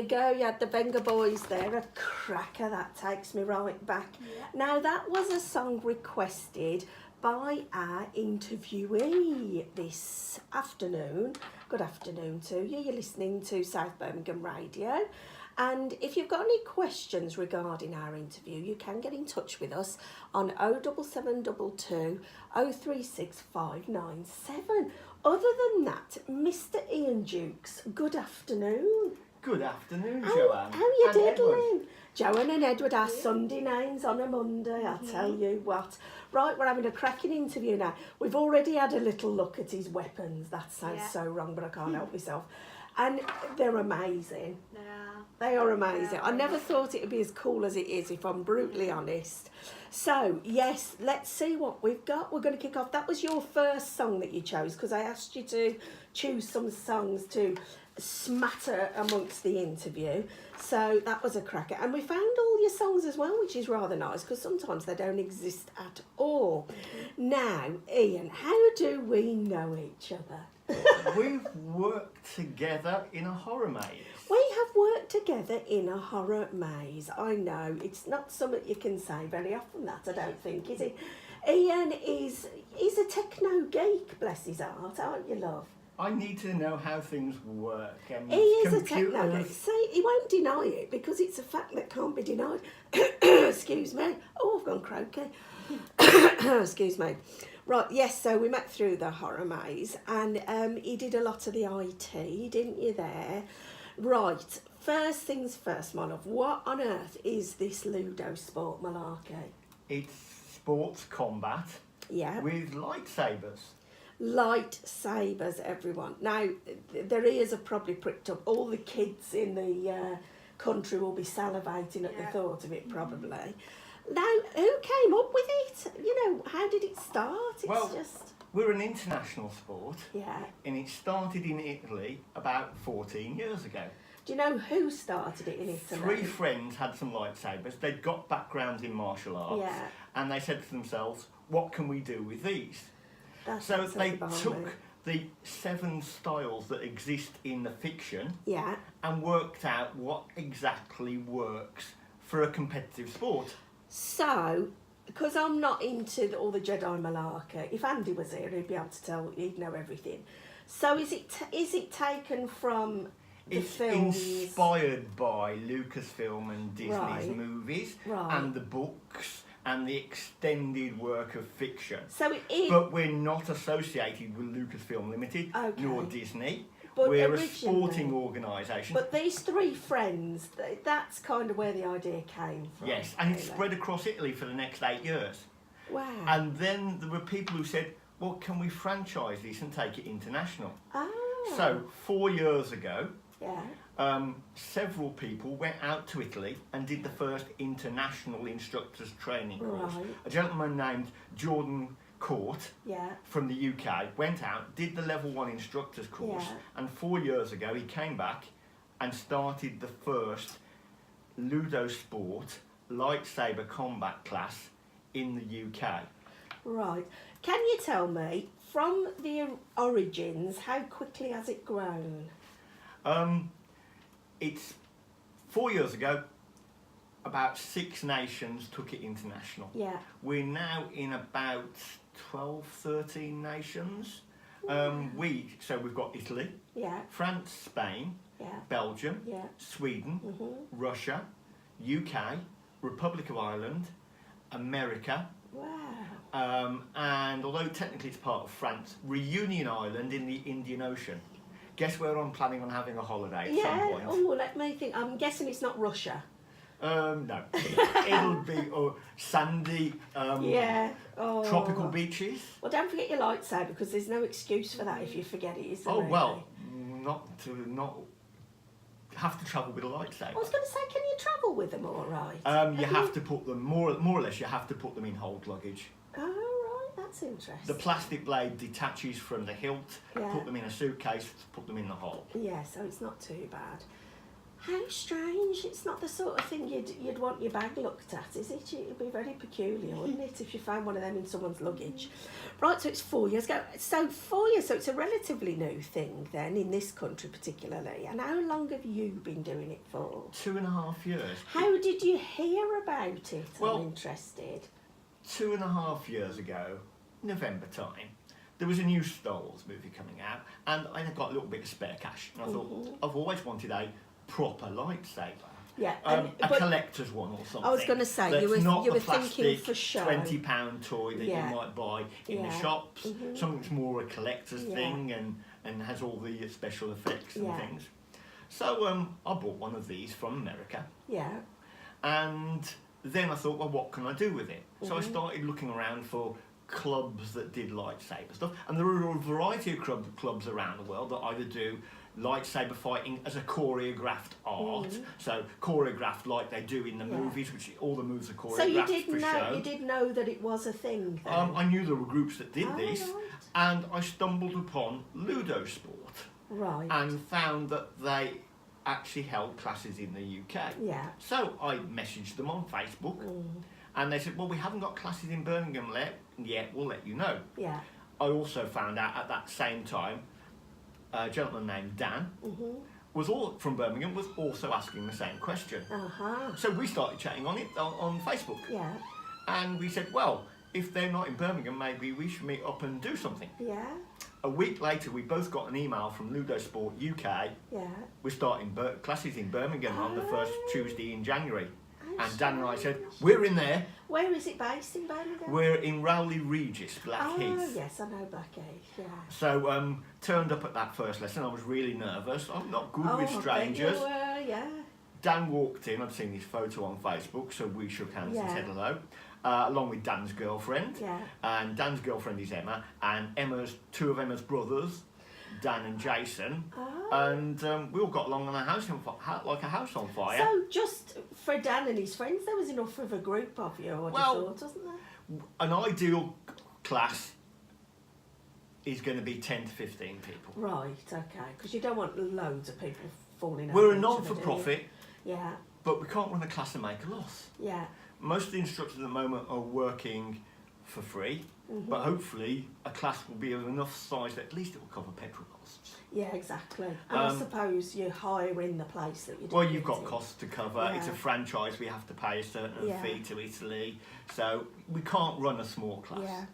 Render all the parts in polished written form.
go. You had the Venga Boys there, a cracker. That takes me right back. Yeah. Now, that was a song requested by our interviewee this afternoon. Good afternoon to you. You're listening to South Birmingham Radio. And if you've got any questions regarding our interview, you can get in touch with us on 07722 036 597. Other than that, Mr. Ian Jukes, good afternoon. Good afternoon, Joanne. How you and diddling? Joanne and Edward, our Sunday names on a Monday, I'll tell you what. Right, we're having a cracking interview now. We've already had a little look at his weapons. That sounds so wrong, but I can't help myself. And they're amazing. They are amazing. I never thought it would be as cool as it is, if I'm brutally honest. So, yes, let's see what we've got. We're going to kick off. That was your first song that you chose, because I asked you to choose some songs to smatter amongst the interview. So that was a cracker. And we found all your songs as well, which is rather nice, because sometimes they don't exist at all. Now, Ian, how do we know each other? We've worked together in a horror maze. We have worked together in a horror maze. I know, it's not something you can say very often, that, I don't think, is it? Ian he's a techno geek, bless his heart, aren't you, love? I need to know how things work. And He is a computers. techno geek. See, he won't deny it, because it's a fact that can't be denied. Excuse me. Oh, I've gone croaky. Excuse me. Right, yes, so we met through the horror maze, and he did a lot of the IT, didn't you, there? Right, first things first, my love, what on earth is this Ludosport malarkey? It's sports combat with lightsabers. Lightsabers, everyone. Now, their ears are probably pricked up. All the kids in the country will be salivating at the thought of it, probably. Now, who came up with it? You know, how did it start? We're an international sport. Yeah. And it started in Italy about 14 years ago. Do you know who started it in Italy? 3 friends had some lightsabers. They'd got backgrounds in martial arts. Yeah. And they said to themselves, what can we do with these? That's So they absolutely took balmy. the 7 styles that exist in the fiction Yeah. and worked out what exactly works for a competitive sport. So, because I'm not into all the Jedi malarkey, if Andy was here, he'd be able to tell, he'd know everything. So is it taken from the It's films? inspired by Lucasfilm and Disney's Right. movies Right. and the books and the extended work of fiction. So it is. But we're not associated with Lucasfilm Limited, Okay. nor Disney. But We're a originally- sporting organisation. But these 3 friends, that's kind of where the idea came from. Yes, and it really. spread across Italy for the next 8 years. Wow. And then there were people who said, well, can we franchise this and take it international? Oh. So 4 years ago, Yeah. several people went out to Italy and did the first international instructors training course. Right. A gentleman named Jordan Court Yeah. from the UK went out, did the level 1 instructors course, Yeah. and 4 years ago he came back and started the first Ludosport lightsaber combat class in the UK. Right. Can you tell me, from the origins, how quickly has it grown? It's 4 years ago, about 6 nations took it international. Yeah. We're now in about 12, 13 nations. We've got Italy, Yeah. France, Spain, Yeah. Belgium, Yeah. Sweden, Mhm. Russia, UK, Republic of Ireland, America, Wow. and although technically it's part of France, Reunion Island in the Indian Ocean. Guess where I'm planning on having a holiday at some Yeah. point? Oh, let me think. I'm guessing it's not Russia. No. It'll be sandy, Yeah. Oh. tropical beaches. Well, don't forget your lightsaber, because there's no excuse for that if you forget it, is there? Oh, really? well, not have to travel with a lightsaber. I was going to say, can you travel with them all right? You have to put them, more or less, you have to put them in hold luggage. Oh, right, that's interesting. The plastic blade detaches from the hilt, Yeah. put them in a suitcase, put them in the hold. Yeah, so it's not too bad. How strange. It's not the sort of thing you'd want your bag looked at, is it? It'd be very peculiar, wouldn't it, if you found one of them in someone's luggage. Right, so it's 4 years ago. So 4 years, so it's a relatively new thing then, in this country particularly. And how long have you been doing it for? 2.5 years. How did you hear about it? Well, I'm interested. 2.5 years ago, November time, there was a new Star Wars movie coming out, and I got a little bit of spare cash. And I thought, I've always wanted a proper lightsaber. Yeah, A collector's one or something. I was going to say, that's you were not the thinking for show. £20 toy that you might buy in the shops. Something that's more a collector's thing and has all the special effects and things. So I bought one of these from America. Yeah. And then I thought, well, what can I do with it? So I started looking around for clubs that did lightsaber stuff, and there are a variety of clubs around the world that either do lightsaber fighting as a choreographed art, so choreographed like they do in the movies, which all the moves are choreographed. So you did know that it was a thing then? I knew there were groups that did this, and I stumbled upon Ludosport, and found that they actually held classes in the UK. Yeah. So I messaged them on Facebook, and they said, well, we haven't got classes in Birmingham yet, we'll let you know. Yeah. I also found out at that same time, a gentleman named Dan, was all from Birmingham, was also asking the same question. So we started chatting on it on Facebook. Yeah. And we said, well, if they're not in Birmingham, maybe we should meet up and do something. Yeah. A week later, we both got an email from Ludosport UK. Yeah. We're starting classes in Birmingham on the first Tuesday in January. And Dan and I said, strange. we're in there. Where is it based in Birmingham? We're in Rowley Regis, Blackheath. Oh, yes, I know Blackheath, yeah. So, turned up at that first lesson. I was really nervous. I'm not good with I bet strangers. you were, yeah. Dan walked in. I'd seen his photo on Facebook, so we shook hands and said hello. Along with Dan's girlfriend. Yeah. And Dan's girlfriend is Emma. And two of Emma's brothers, Dan and Jason. Oh. And we all got along on like a house on fire. So just for Dan and his friends, there was enough of a group of you, I would have thought, wasn't there? An ideal class is going to be 10 to 15 people. Right, okay, because you don't want loads of people falling over. We're a each other, not-for-profit, do you? Yeah, but we can't run a class and make a loss. yeah. Most of the instructors at the moment are working for free, but hopefully a class will be of enough size that at least it will cover petrol costs. Yeah, exactly. And I suppose you hire in the place that you do. Well, you've got costs to cover. Yeah. It's a franchise. We have to pay a certain Yeah. fee to Italy, so we can't run a small class. Yeah.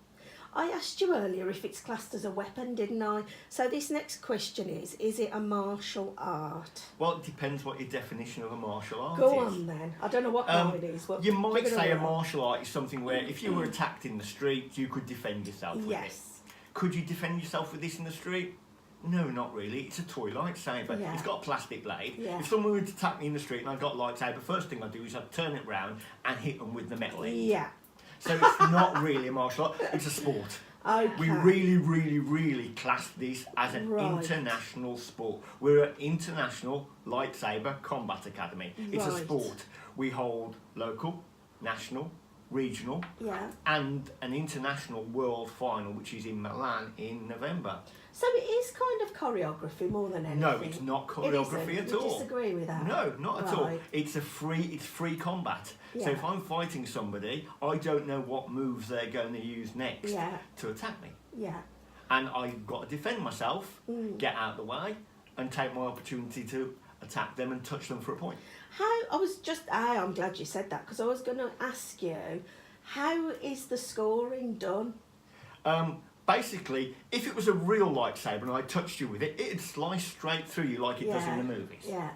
I asked you earlier if it's classed as a weapon, didn't I? So this next question is it a martial art? Well, it depends what your definition of a martial art Go is. on then. I don't know what mine is. But You might give it say a whirl. martial art is something where if you were attacked in the street, you could defend yourself with it. Yes. Could you defend yourself with this in the street? No, not really. It's a toy lightsaber. Yeah. It's got a plastic blade. Yeah. If someone were to attack me in the street and I got a lightsaber, first thing I'd do is I'd turn it round and hit them with the metal end. Yeah. So it's not really a martial art, it's a sport. Okay. We really class this as an international sport. We're an international lightsaber combat academy. It's a sport. We hold local, national, regional, and an international world final, which is in Milan in November. So it is kind of choreography more than anything. No, it's not choreography at all. You disagree with that? No, not at all. It's free combat. So if I'm fighting somebody, I don't know what moves they're going to use next to attack me. Yeah. And I've got to defend myself, get out of the way, and take my opportunity to attack them and touch them for a point. I'm glad you said that, because I was going to ask you, how is the scoring done? Basically, if it was a real lightsaber and I touched you with it, it'd slice straight through you like it does in the movies. Yeah.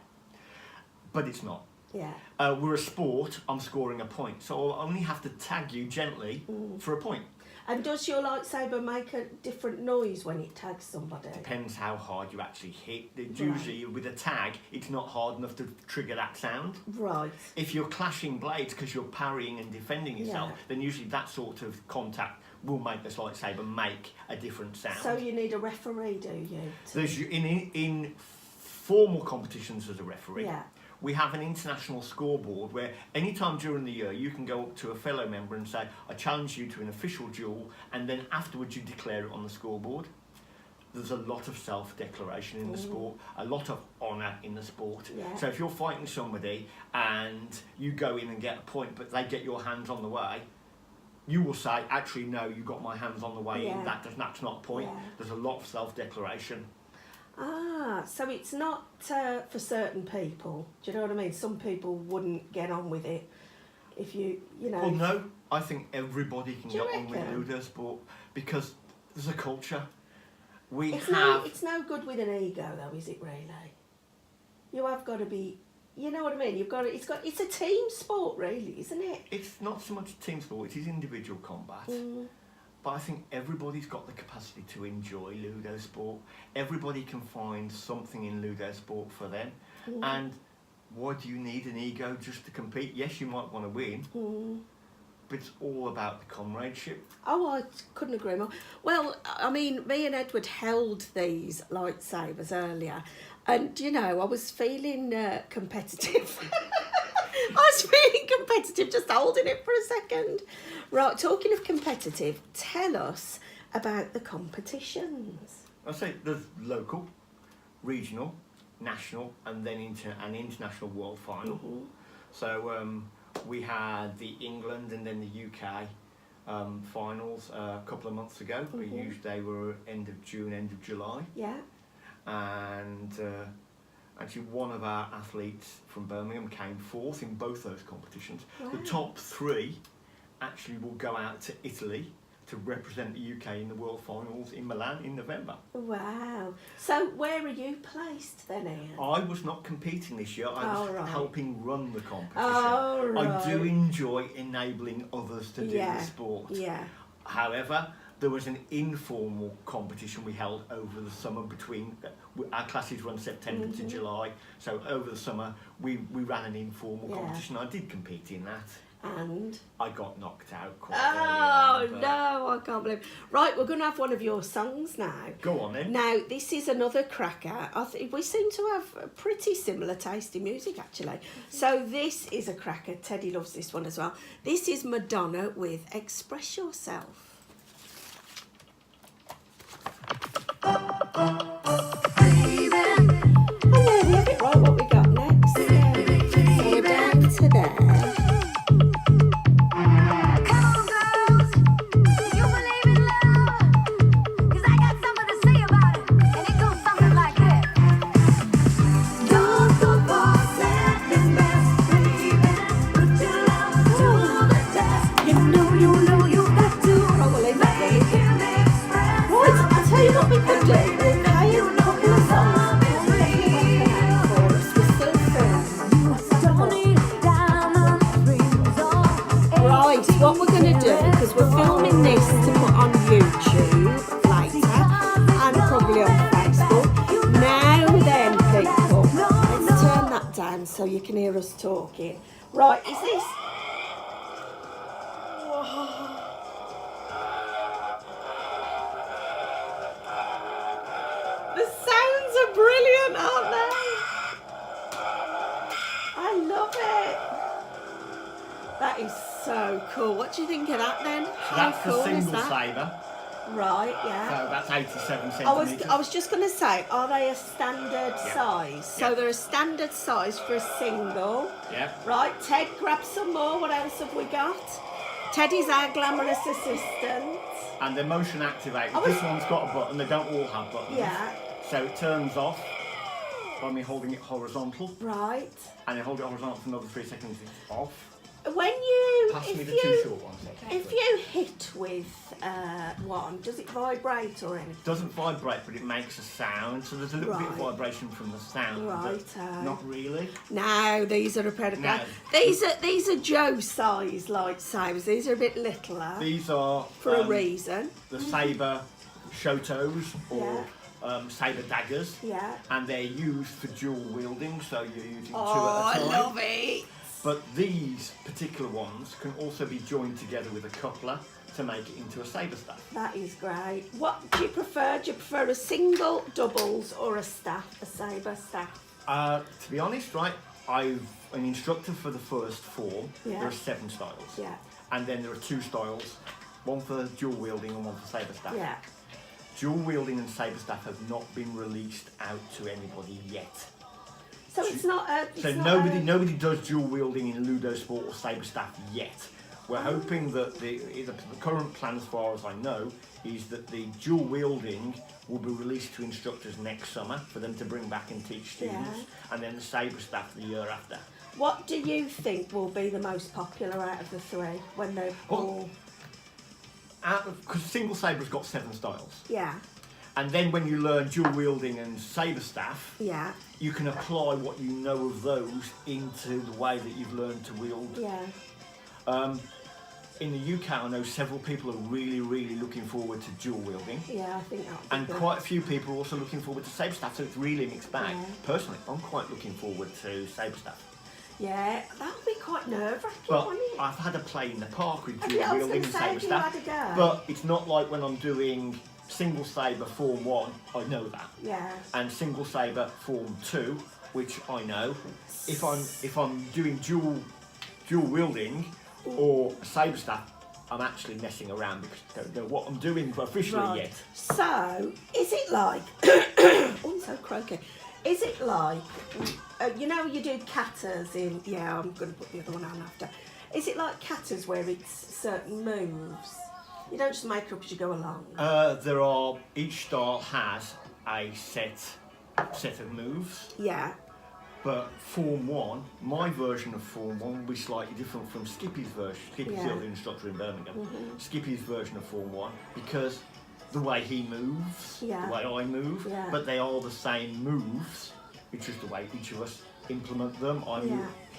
But it's not. Yeah. We're a sport, I'm scoring a point, so I'll only have to tag you gently for a point. And does your lightsaber make a different noise when it tags somebody? Depends how hard you actually hit. Usually with a tag, it's not hard enough to trigger that sound. Right. If you're clashing blades because you're parrying and defending yourself, then usually that sort of contact will make this lightsaber make a different sound. So you need a referee, do you? There's in formal competitions as a referee. Yeah. We have an international scoreboard where any time during the year you can go up to a fellow member and say, I challenge you to an official duel, and then afterwards you declare it on the scoreboard. there's a lot of self-declaration in the sport, a lot of honour in the sport. Yeah. So if you're fighting somebody and you go in and get a point, but they get your hands on the way, you will say, actually, no, you got my hands on the way in. That's not a point. Yeah. There's a lot of self-declaration. Ah, so it's not for certain people. Do you know what I mean? Some people wouldn't get on with it if you know. Well, no, I think everybody can Do you get on with reckon? Ludosport because there's a culture. It's no good with an ego, though, is it? Really, you have got to be. You know what I mean? It's a team sport, really, isn't it? It's not so much team sport; it is individual combat. But I think everybody's got the capacity to enjoy Ludosport. Everybody can find something in Ludosport for them. And why do you need an ego just to compete? Yes, you might want to win, but it's all about the comradeship. Oh, I couldn't agree more. Well, I mean, me and Edward held these lightsabers earlier, and you know, I was feeling competitive. I was feeling competitive just holding it for a second. Right, talking of competitive, tell us about the competitions. I say there's local, regional, national, and then an international world final. So we had the England and then the UK finals a couple of months ago. They were end of June, end of July. Yeah. And actually one of our athletes from Birmingham came fourth in both those competitions. Wow. The top three actually will go out to Italy to represent the UK in the World Finals in Milan in November. Wow. So where are you placed then, Ian? I was not competing this year, I was right. helping run the competition. Oh, right. I do enjoy enabling others to do the sport. Yeah. However, there was an informal competition we held over the summer between, our classes run September to July, so over the summer we ran an informal competition. I did compete in that. And? I got knocked out quite Oh, early on, no, I can't believe. Right, we're going to have one of your songs now. Go on then. Now, this is another cracker. We seem to have a pretty similar taste in music, actually. So this is a cracker. Teddy loves this one as well. This is Madonna with Express Yourself. And there we have it. Right, what we got next? So we're down to there. What we're going to do, because we're filming this to put on YouTube later and probably on Facebook. Now then, people, let's turn that down so you can hear us talking. Right, is this? The sounds are brilliant, aren't they? I love it. That is so cool. What do you think of that then? How That's cool the is single that? saber. Right, yeah. So that's 87 centimetres. I was just going to say, are they a standard size? So they're a standard size for a single. Yeah. Right, Ted, grab some more. What else have we got? Teddy's our glamorous assistant. And they're motion activated. This one's got a button. They don't all have buttons. Yeah. So it turns off by me holding it horizontal. Right. And I hold it horizontal for another 3 seconds. It's off. When you, Pass me the two short ones. if you hit with one, does it vibrate or anything? It doesn't vibrate, but it makes a sound. So there's a little bit of vibration from the sound. Right. But not really. No, these are a pair of No. These are Joe size lightsabers. These are a bit littler These are for a reason. the saber shotos or saber daggers. Yeah. And they're used for dual wielding, so you're using two Oh, at a time. I love it. But these particular ones can also be joined together with a coupler to make it into a saber staff. That is great. What do you prefer? Do you prefer a single, doubles, or a staff, a saber staff? To be honest, right, I'm an instructor for the first form. Yeah. There are 7 styles. Yeah. And then there are 2 styles, one for dual wielding and one for saber staff. Yeah. dual wielding and sabre staff have not been released out to anybody yet. So it's not a... So nobody does dual wielding in Ludosport or sabre staff yet. We're hoping that the current plan, as far as I know, is that the dual wielding will be released to instructors next summer for them to bring back and teach students, and then the sabre staff the year after. What do you think will be the most popular out of the three when they're all... Because single sabre's got 7 styles. Yeah. And then when you learn dual wielding and sabre staff, Yeah. you can apply what you know of those into the way that you've learned to wield. Yeah. In the UK, I know several people are really looking forward to dual wielding. Yeah, I think that would be And good. quite a few people are also looking forward to sabre staff, so it's really a mixed bag. Yeah. Personally, I'm quite looking forward to sabre staff. Yeah, that would be quite nerve-wracking, But wouldn't it? I've had a play in the park with Have you? dual I was wielding going and to say, sabre have you staff. had a go? But it's not like when I'm doing single sabre form 1, I know that. Yeah. And single sabre form 2, which I know. If I'm doing dual wielding or sabre staff, I'm actually messing around because I don't know what I'm doing officially yet. So, is it like... oh, I'm so croaky. Is it like... you know you do katas in... Yeah, I'm going to put the other one on after. Is it like katas where it's certain moves? You don't just make up as you go along? Each style has a set of moves. Yeah. But Form 1, my version of Form 1 will be slightly different from Skippy's version. Skippy's the other instructor in Birmingham. Mm-hmm. Skippy's version of Form 1, because the way he moves, the way I move, but they are the same moves. It's just the way each of us implement them.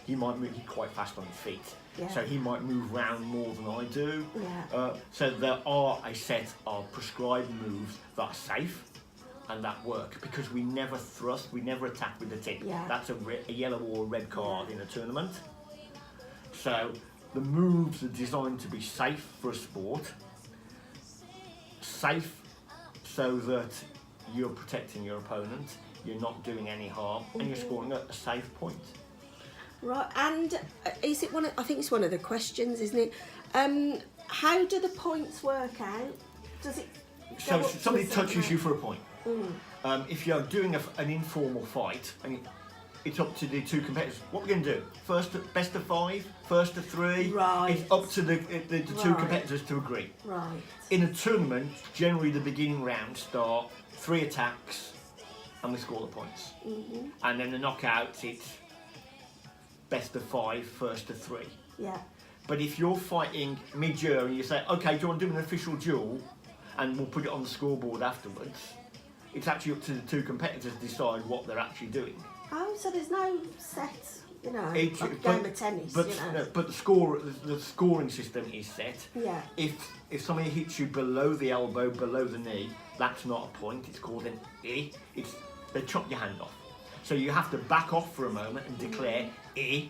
He might move quite fast on his feet, so he might move round more than I do. So there are a set of prescribed moves that are safe and that work, because we never thrust, we never attack with the tip. That's a yellow or a red card in a tournament. So the moves are designed to be safe for a sport, safe so that you're protecting your opponent, you're not doing any harm, and you're scoring a safe point. Right, and is it I think it's one of the questions, isn't it? How do the points work out? Does it... So somebody touches you for a point. If you're doing an informal fight, and it's up to the 2 competitors, what we're going to do? Best of 5, first of 3. Right. It's up to the 2 competitors to agree. Right. In a tournament, generally the beginning rounds start 3 attacks, and we score the points. And then the knockouts, it's best of 5, first of 3. Yeah. But if you're fighting mid-year and you say, okay, do you want to do an official duel, and we'll put it on the scoreboard afterwards, it's actually up to the 2 competitors to decide what they're actually doing. Oh, so there's no set, like a game of tennis, but the scoring system is set. Yeah. If somebody hits you below the elbow, below the knee, that's not a point. It's called an I. They chop your hand off. So you have to back off for a moment and declare I,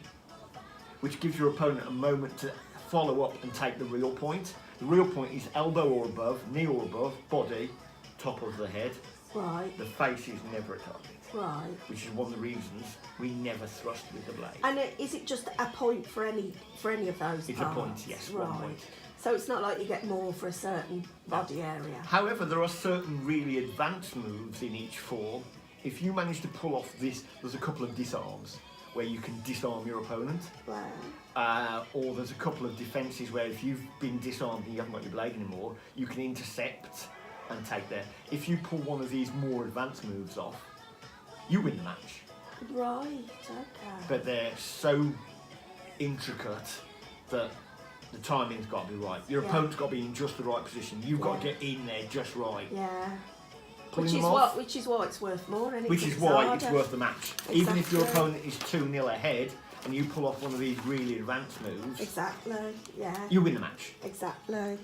which gives your opponent a moment to follow up and take the real point. The real point is elbow or above, knee or above, body, top of the head. Right. The face is never a target. Right. Which is one of the reasons we never thrust with the blade. And is it just a point for any of those It's parts? a point, yes, right. 1 point. So it's not like you get more for a certain body area. However, there are certain really advanced moves in each form. If you manage to pull off this, there's a couple of disarms where you can disarm your opponent. Wow. Or there's a couple of defences where if you've been disarmed and you haven't got your blade anymore, you can intercept and take there. If you pull one of these more advanced moves off, you win the match. Right, okay. But they're so intricate that the timing's got to be right. Your opponent's got to be in just the right position. You've got to get in there just right. Yeah. Which is why it's worth more. Which is why it's worth the match. Exactly. Even if your opponent is 2-0 ahead and you pull off one of these really advanced moves. Exactly, yeah. You win the match. Exactly.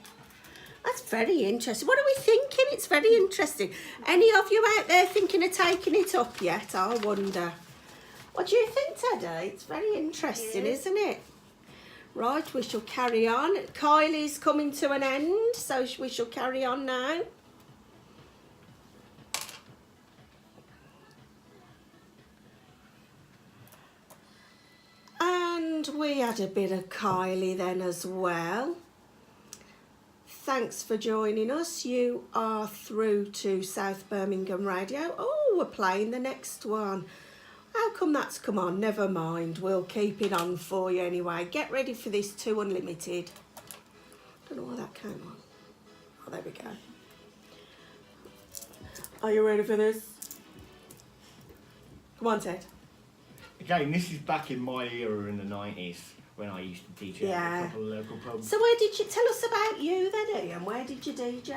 That's very interesting. What are we thinking? It's very interesting. Any of you out there thinking of taking it up yet? I wonder. What do you think, Teddy? It's very interesting, isn't it? Right, we shall carry on. Kylie's coming to an end, so we shall carry on now. And we had a bit of Kylie then as well. thanks for joining us. You are through to South Birmingham Radio. Oh, we're playing the next one. How come that's come on? Never mind, we'll keep it on for you anyway. Get ready for this 2 Unlimited. Don't know why that came on. Oh, there we go. Are you ready for this? Come on, Ted. Again, this is back in my era in the 90s when I used to DJ at a couple of local pubs. So where did you tell us about you then, Ian? Where did you DJ?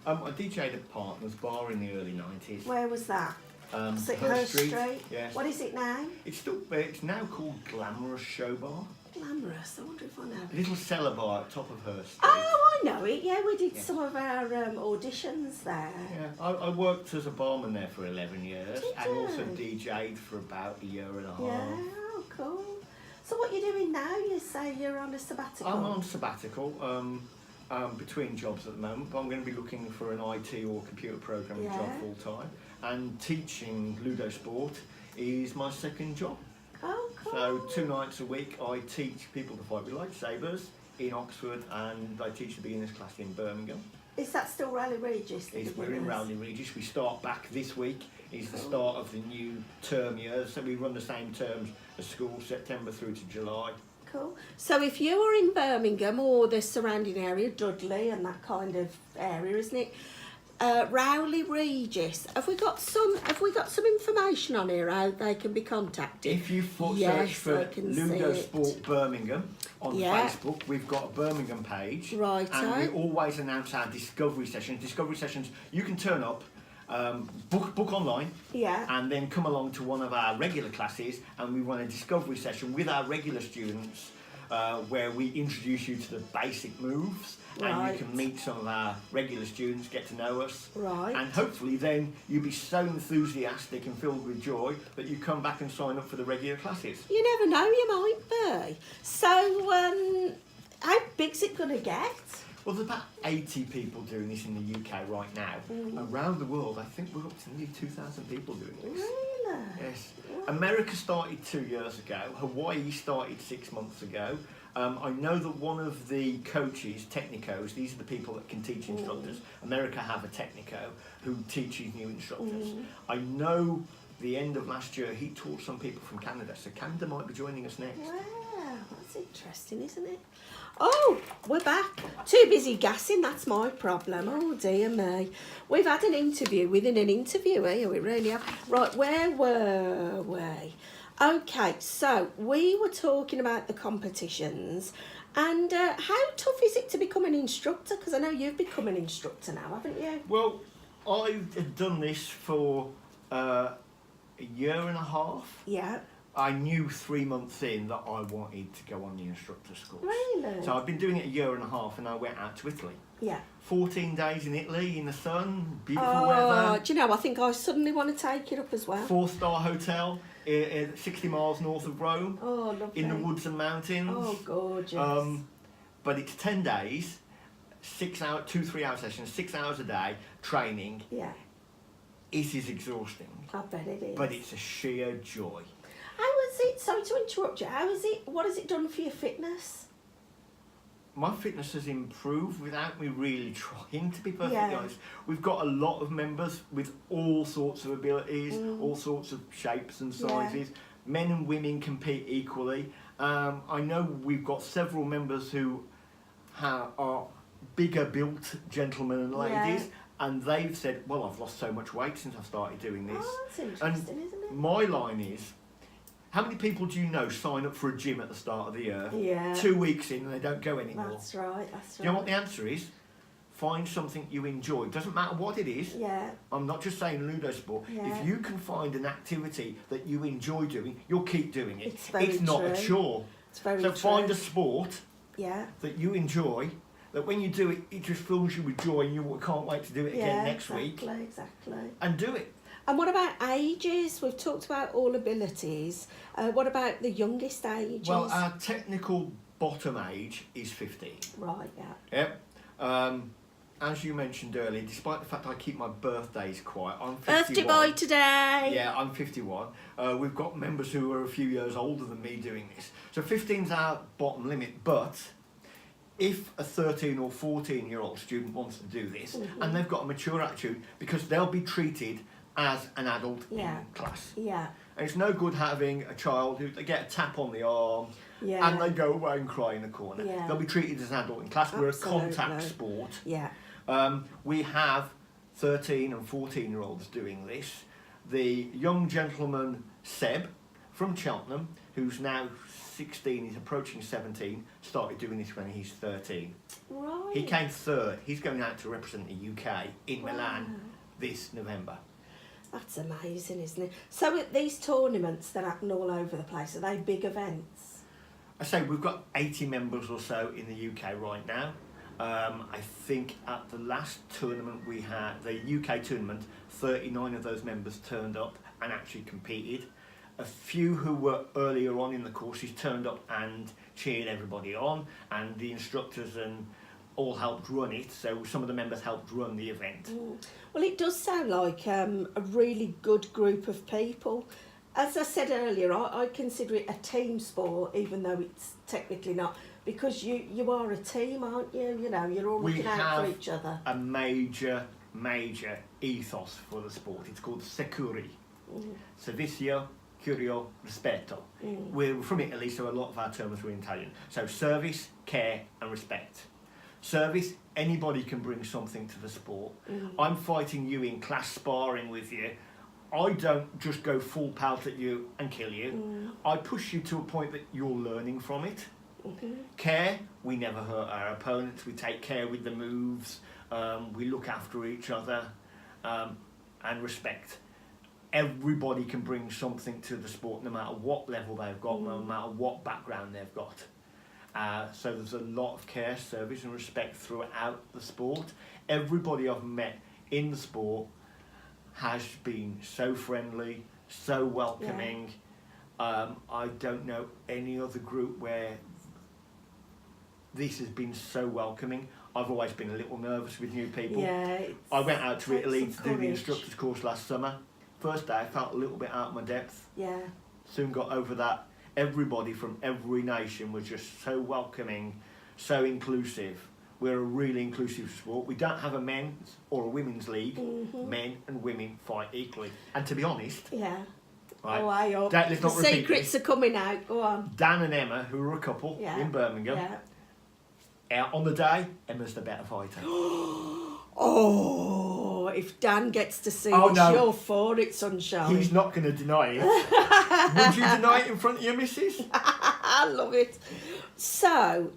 I DJ'd at Partners Bar in the early 90s. Where was that? Was it Hurst Street? Yes. What is it now? It's now called Glamorous Show Bar. Glamorous. I wonder if I know. A little cellar bar at top of Hurst Street. Oh, I know it. Yeah, we did some of our auditions there. Yeah, I worked as a barman there for 11 years Did and you? also DJ'd for about a year and a half. Yeah, oh, cool. So what are you doing now? You say you're on a sabbatical. I'm on sabbatical between jobs at the moment, but I'm going to be looking for an IT or computer programming job full time. And teaching Ludosport is my second job. Oh, cool. So 2 nights a week I teach people to fight with lightsabers in Oxford, and I teach the beginners class in Birmingham. Is that still Rowley Regis? We're in Rowley Regis. We start back this week. Is the start of the new term year. So we run the same terms as school, September through to July. Cool. So if you are in Birmingham or the surrounding area, Dudley and that kind of area, isn't it? Rowley Regis. Have we got some information on here how they can be contacted? If you Yes, search for I can see Ludosport it. Birmingham on Yeah. Facebook, we've got a Birmingham page. Righto. And we always announce our discovery sessions. Discovery sessions, you can turn up, book online, Yeah. and then come along to one of our regular classes, and we run a discovery session with our regular students where we introduce you to the basic moves. And Right. you can meet some of our regular students, get to know us. Right. And hopefully then you'll be so enthusiastic and filled with joy that you come back and sign up for the regular classes. You never know, you might be. So, how big's it going to get? Well, there's about 80 people doing this in the UK right now. Around the world, I think we're up to nearly 2,000 people doing this. Really? Yes. America started 2 years ago. Hawaii started 6 months ago. I know that one of the coaches, technicos, these are the people that can teach instructors. America have a technico who teaches new instructors. I know the end of last year he taught some people from Canada, so Canada might be joining us next. Wow, that's interesting, isn't it? Oh, we're back. Too busy gassing, that's my problem. Oh, dear me. We've had an interview within an interview here, we really have. Right, where were we? Okay, so we were talking about the competitions and how tough is it to become an instructor? Because I know you've become an instructor now, haven't you? Well, I've done this for a year and a half. Yeah. I knew 3 months in that I wanted to go on the instructor's course. Really? So I've been doing it a year and a half, and I went out to Italy. Yeah. 14 days in Italy in the sun, beautiful Oh, weather. do you know, I think I suddenly want to take it up as well. 4-star hotel, 60 miles north of Rome, Oh, lovely. in the woods and mountains. Oh, gorgeous. But it's 10 days, 6 hour, 2-3 hour sessions, 6 hours a day, training. Yeah, It is exhausting, I bet it is. but it's a sheer joy. How is it, sorry to interrupt you, what has it done for your fitness? My fitness has improved without me really trying, to be perfectly Yeah. honest. We've got a lot of members with all sorts of abilities, all sorts of shapes and sizes. Men and women compete equally. I know we've got several members who are bigger built gentlemen and ladies, and they've said, well, I've lost so much weight since I've started doing this. Oh, that's interesting, isn't it? My line is, how many people do you know sign up for a gym at the start of the year? Yeah. 2 weeks in and they don't go anymore? That's right, that's right. Do you know what the answer is? Find something you enjoy. It doesn't matter what it is. Yeah. I'm not just saying Ludosport. Yeah. If you can find an activity that you enjoy doing, you'll keep doing it. It's very not a true. chore. It's very So true. find a sport Yeah. that you enjoy, that when you do it, it just fills you with joy and you can't wait to do it again next week. Exactly. And do it. And what about ages? We've talked about all abilities. What about the youngest ages? Well, our technical bottom age is 15. Right, yeah. Yep. As you mentioned earlier, despite the fact I keep my birthdays quiet, I'm 51. Birthday boy today! Yeah, I'm 51. We've got members who are a few years older than me doing this. So 15's our bottom limit, but if a 13 or 14-year-old student wants to do this, and they've got a mature attitude, because they'll be treated as an adult in class. Yeah. And it's no good having a child who they get a tap on the arm and they go away and cry in the corner. Yeah. They'll be treated as an adult in class. We're a contact sport. Yeah. We have 13 and 14-year-olds doing this. The young gentleman, Seb, from Cheltenham, who's now 16, he's approaching 17, started doing this when he's 13. Right. He came third. He's going out to represent the UK in Milan this November. That's amazing, isn't it? So at these tournaments that happen all over the place, are they big events? I say we've got 80 members or so in the UK right now. I think at the last tournament we had, the UK tournament, 39 of those members turned up and actually competed. A few who were earlier on in the courses turned up and cheered everybody on, and the instructors and all helped run it, so some of the members helped run the event. Well, it does sound like a really good group of people. As I said earlier, I consider it a team sport, even though it's technically not, because you are a team, aren't you? You know, you're all looking out for each other. A major ethos for the sport. It's called Securi. Servizio, Curio, Rispetto. We're from Italy, so a lot of our terms were in Italian. So service, care and respect. Service, anybody can bring something to the sport. I'm fighting you in class sparring with you. I don't just go full pelt at you and kill you. I push you to a point that you're learning from it. Care, we never hurt our opponents. We take care with the moves. We look after each other. And respect. Everybody can bring something to the sport, no matter what level they've got, no matter what background they've got. So there's a lot of care, service and respect throughout the sport. Everybody I've met in the sport has been so friendly, so welcoming. I don't know any other group where this has been so welcoming. I've always been a little nervous with new people. I went out to Italy to do the instructor's course last summer. First day I felt a little bit out of my depth. Soon got over that. Everybody from every nation was just so welcoming, so inclusive. We're a really inclusive sport. We don't have a men's or a women's league. Men and women fight equally. And to be honest, right, oh, I hope. let's not The repeat secrets this. are coming out. Go on. Dan and Emma, who are a couple in Birmingham, out on the day, Emma's the better fighter. Oh, if Dan gets to see this, you're for it, sunshine. He's not going to deny it. Would you deny it in front of your missus? I love it. So,